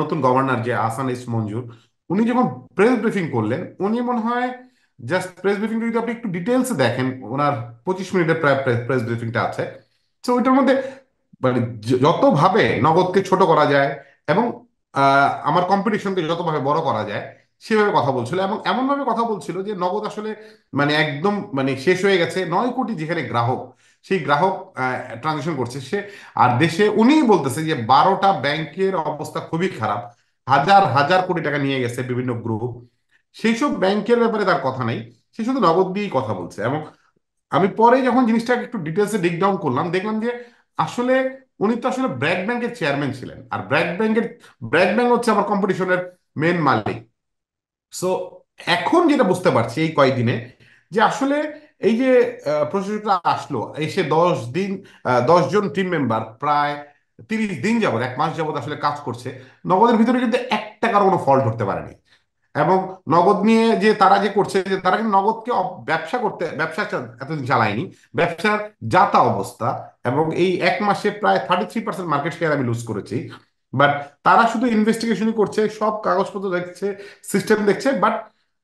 নতুন গভর্নর যে আহসান এস মঞ্জুর, উনি যখন প্রেস ব্রিফিং করলেন, উনি মনে হয় জাস্ট প্রেস ব্রিফিং যদি আপনি একটু ডিটেলস দেখেন, ওনার 25 মিনিটের প্রায় প্রেস ব্রিফিংটা আছে। তো ওইটার মধ্যে মানে যতভাবে নগদকে ছোট করা যায় এবং আমার কম্পিটিশনকে যতভাবে বড় করা যায় সেভাবে কথা বলছিল, এবং এমন ভাবে কথা বলছিল যে নগদ আসলে মানে একদম মানে শেষ হয়ে গেছে। 9 কোটি যেখানে গ্রাহক, সেই গ্রাহক ট্রানজেকশন করছে সে। আর দেশে উনিই বলতেছে যে 12টা ব্যাংকের অবস্থা খুবই খারাপ, হাজার হাজার কোটি টাকা নিয়ে গেছে বিভিন্ন গ্রুপ। সেই সব ব্যাংকের ব্যাপারে তার কথা নাই, সে শুধু নগদ দিয়েই কথা বলছে। এবং আমি পরে যখন জিনিসটাকে একটু ডিটেলসে ডিগ ডাউন করলাম, দেখলাম যে আসলে উনি তো আসলে ব্র্যাক ব্যাংকের চেয়ারম্যান ছিলেন, আর ব্র্যাক ব্যাংক হচ্ছে আমার কম্পিটিশনের মেন মালিক। সো এখন যেটা বুঝতে পারছি এই কয়েকদিনে, যে আসলে এই যে প্রশাসকরা আসলো, এসে 10 দিন, 10 জন টিম মেম্বার প্রায় 30 দিন যাবত, 1 মাস যাবত আসলে কাজ করছে। নগদের ভিতরে কিন্তু 1 টাকার কোনো ফল্ট ধরতে পারেনি। এবং নগদ নিয়ে যে তারা যে করছে, যে তারা কিন্তু নগদকে ব্যবসা করতে, এতদিন চালায়নি, ব্যবসার যাতা অবস্থা। এবং এই 1 মাসে প্রায় 33% মার্কেট শেয়ার আমি লুজ করেছি। বাট তারা শুধু ইনভেস্টিগেশনই করছে, সব কাগজপত্র দেখছে, সিস্টেম দেখছে, বাট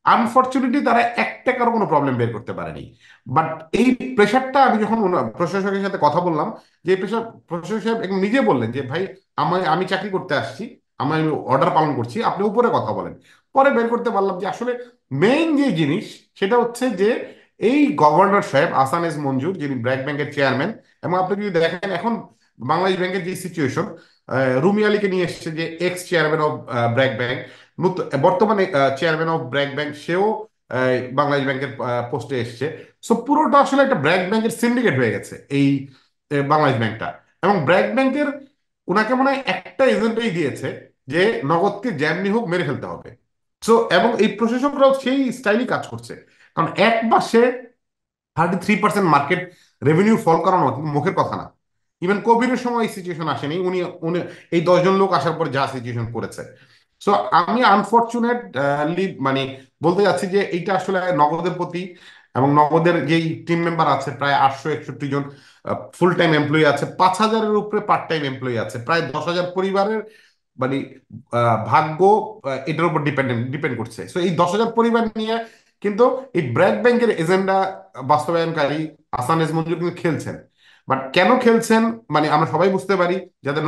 আনফর্চুনেটলি তারা 1 টাকারও কোনো প্রবলেম বের করতে পারেনি। বাট এই প্রেশারটা আমি যখন প্রশাসকের সাথে কথা বললাম, যে প্রেশার, প্রশাসক সাহেব একদম নিজে বললেন যে ভাই, আমি চাকরি করতে আসছি, আমি অর্ডার পালন করছি, আপনি উপরে কথা বলেন। পরে বের করতে পারলাম যে আসলে মেইন যে জিনিস সেটা হচ্ছে যে এই গভর্নর সাহেব আহসান এস মঞ্জুর, যিনি ব্র্যাক ব্যাংকের চেয়ারম্যান। এবং আপনি যদি দেখেন এখন বাংলাদেশ ব্যাংকের যে সিচুয়েশন, রুমি আলীকে নিয়ে এসেছে, যে ex chairman of BRAC bank, বর্তমানে চেয়ারম্যান অফ ব্র্যাক ব্যাংক, সেও বাংলাদেশ ব্যাংকের পোস্টে এসেছে। সো পুরোটা আসলে একটা ব্র্যাক ব্যাংকের সিন্ডিকেট হয়ে গেছে এই বাংলাদেশ ব্যাংকটা। এবং ব্র্যাক ব্যাংকের ওনাকে মনে হয় একটা এজেন্টই দিয়েছে যে নগদকে যেমনি হোক মেরে ফেলতে হবে। সো এবং এই প্রশাসকরাও সেই স্টাইলই কাজ করছে। কারণ 1 মাসে 33% মার্কেট রেভিনিউ ফল করানো কিন্তু মুখের কথা না। ইভেন কোভিডের সময় এই সিচুয়েশন আসেনি, উনি উনি এই 10 জন লোক আসার পর যা সিচুয়েশন করেছে। সো আমি আনফর্চুনেটলি মানে বলতে যাচ্ছি যে এইটা আসলে নগদের প্রতি, এবং নগদের যেই টিম মেম্বার আছে প্রায় 861 জন, ফুল টাইম এমপ্লয়ি আছে 5,000-এর উপরে, পার্ট টাইম এমপ্লয়ি আছে প্রায় 10,000 পরিবারের, মানে ভাগ্য এটার উপর ডিপেন্ড করছে। সো এই 10,000 পরিবার নিয়ে কিন্তু এই ব্র্যাক ব্যাংকের এজেন্ডা বাস্তবায়নকারী আসান এস মঞ্জুর কিন্তু খেলছেন। বাট কেন খেলছেন মানে আমরা সবাই বুঝতে পারি, যাতে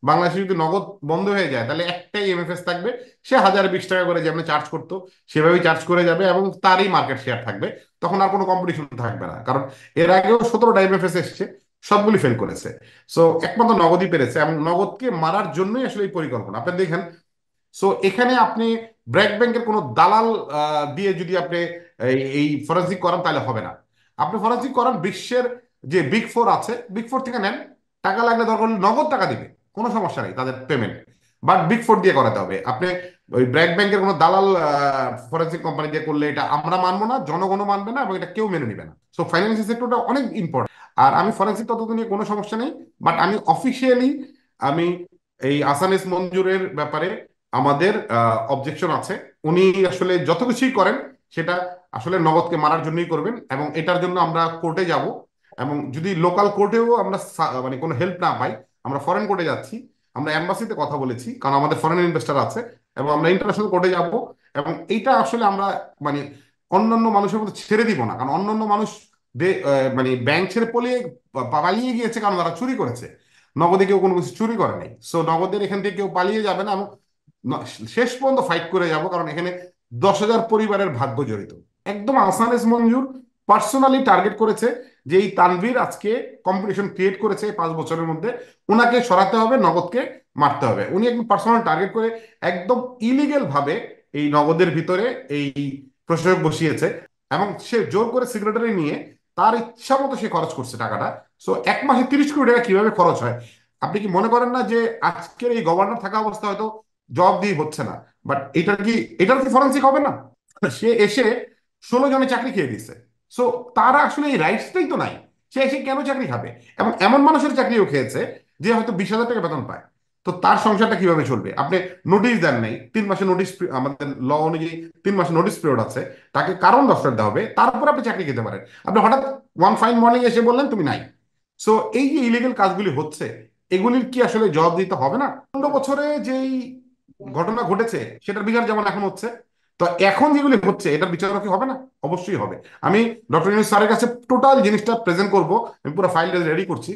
বাংলাদেশে যদি নগদ বন্ধ হয়ে যায় তাহলে একটাই এমএফএস থাকবে, সে 1,020 টাকা করে যেমন চার্জ করতো সেভাবেই চার্জ করে যাবে, এবং তারই মার্কেট শেয়ার থাকবে। তখন আর কোনো কম্পিটিশন থাকবে না, কারণ এর আগেও 17টা এমএফএস এসছে, সবগুলি ফেল করেছে। সো একমাত্র নগদই পেরেছে, এবং নগদকে মারার জন্যই আসলে এই পরিকল্পনা আপনি দেখেন। সো এখানে আপনি ব্র্যাক ব্যাংকের কোনো দালাল দিয়ে যদি আপনি এই ফরেন্সিক করান তাহলে হবে না। আপনি ফরেন্সিক করান বিশ্বের যে বিগ ফোর আছে, বিগ ফোর থেকে নেন, টাকা লাগলে দরকার হলে নগদ টাকা দিবে, কোনো সমস্যা নেই তাদের পেমেন্ট। বাট বিগ ফোর দিয়ে করাতে হবে। আপনি ওই ব্র্যাক ব্যাংকের কোনো দালাল ফরেন্সিক কোম্পানি দিয়ে করলে এটা আমরা মানবো না, জনগণও মানবে না, এবং এটা কেউ মেনে নিবে না। সো ফাইন্যান্সিয়াল সেক্টরটা অনেক ইম্পর্টেন্ট। আর আমি ফরেন্সিক তদন্ত নিয়ে কোনো সমস্যা নেই, বাট আমি অফিসিয়ালি আমি এই আসানিস মঞ্জুরের ব্যাপারে আমাদের অবজেকশন আছে। উনি আসলে যত কিছুই করেন সেটা আসলে নগদকে মারার জন্যই করবেন, এবং এটার জন্য আমরা কোর্টে যাব। এবং যদি লোকাল কোর্টেও আমরা মানে কোনো হেল্প না পাই, আমরা ফরেন কোর্টে যাচ্ছি। আমরা এম্বাসিতে কথা বলেছি, কারণ আমাদের ফরেন ইনভেস্টর আছে, এবং আমরা ইন্টারন্যাশনাল কোর্টে যাব। এবং এইটা আসলে আমরা মানে অন্যান্য মানুষের মধ্যে ছেড়ে দিব না, কারণ অন্যান্য মানুষ মানে ব্যাংক ছেড়ে পালিয়ে গিয়েছে কারণ তারা চুরি করেছে। নগদে কেউ কোনো কিছু চুরি করে নাই। সো নগদের এখান থেকে কেউ পালিয়ে যাবে না, এবং ন- শেষ পর্যন্ত ফাইট করে যাব, কারণ এখানে 10,000 পরিবারের ভাগ্য জড়িত। একদম আহসান এস মঞ্জুর পার্সোনালি টার্গেট করেছে যে এই তানভীর আজকে কম্পিটিশন ক্রিয়েট করেছে এই 5 বছরের মধ্যে, ওনাকে সরাতে হবে, নগদকে মারতে হবে। উনি একদম পার্সোনাল টার্গেট করে একদম ইলিগেল ভাবে এই নগদের ভিতরে এই প্রশাসক বসিয়েছে। এবং সে জোর করে সিক্রেটারি নিয়ে তার ইচ্ছা মতো সে খরচ করছে টাকাটা। সো 1 মাসে 30 কোটি টাকা কিভাবে খরচ হয়? আপনি কি মনে করেন না যে আজকের এই গভর্নর থাকা অবস্থা হয়তো জব দিয়ে হচ্ছে না? বাট এটার কি ফরেন্সিক হবে না? সে এসে 16 জনের চাকরি খেয়ে দিচ্ছে। সো তারা আসলে এই রাইটসটাই তো নাই। সে এসে কেন চাকরি খাবে? এবং এমন মানুষের চাকরিও খেয়েছে যে হয়তো 20,000 টাকা বেতন পায়। তো তার সংসারটা কিভাবে চলবে? আপনি নোটিশ দেন নাই, 3 মাসে নোটিশ, আমাদের ল অনুযায়ী 3 মাসে নোটিশ পিরিয়ড আছে, তাকে কারণ দর্শাতে হবে, তারপর আপনি চাকরি খেতে পারেন। আপনি হঠাৎ ওয়ান ফাইন মর্নিং এসে বললেন তুমি নাই। সো এই যে ইলিগেল কাজগুলি হচ্ছে, এগুলির কি আসলে জবাব দিতে হবে না? 15 বছরে যেই ঘটনা ঘটেছে সেটার বিচার যেমন এখন হচ্ছে, তো এখন যেগুলি হচ্ছে এটার বিচারও কি হবে না? অবশ্যই হবে। আমি ডক্টর ইউনূস স্যারের কাছে টোটাল জিনিসটা প্রেজেন্ট করব, আমি পুরো ফাইলটা রেডি করছি।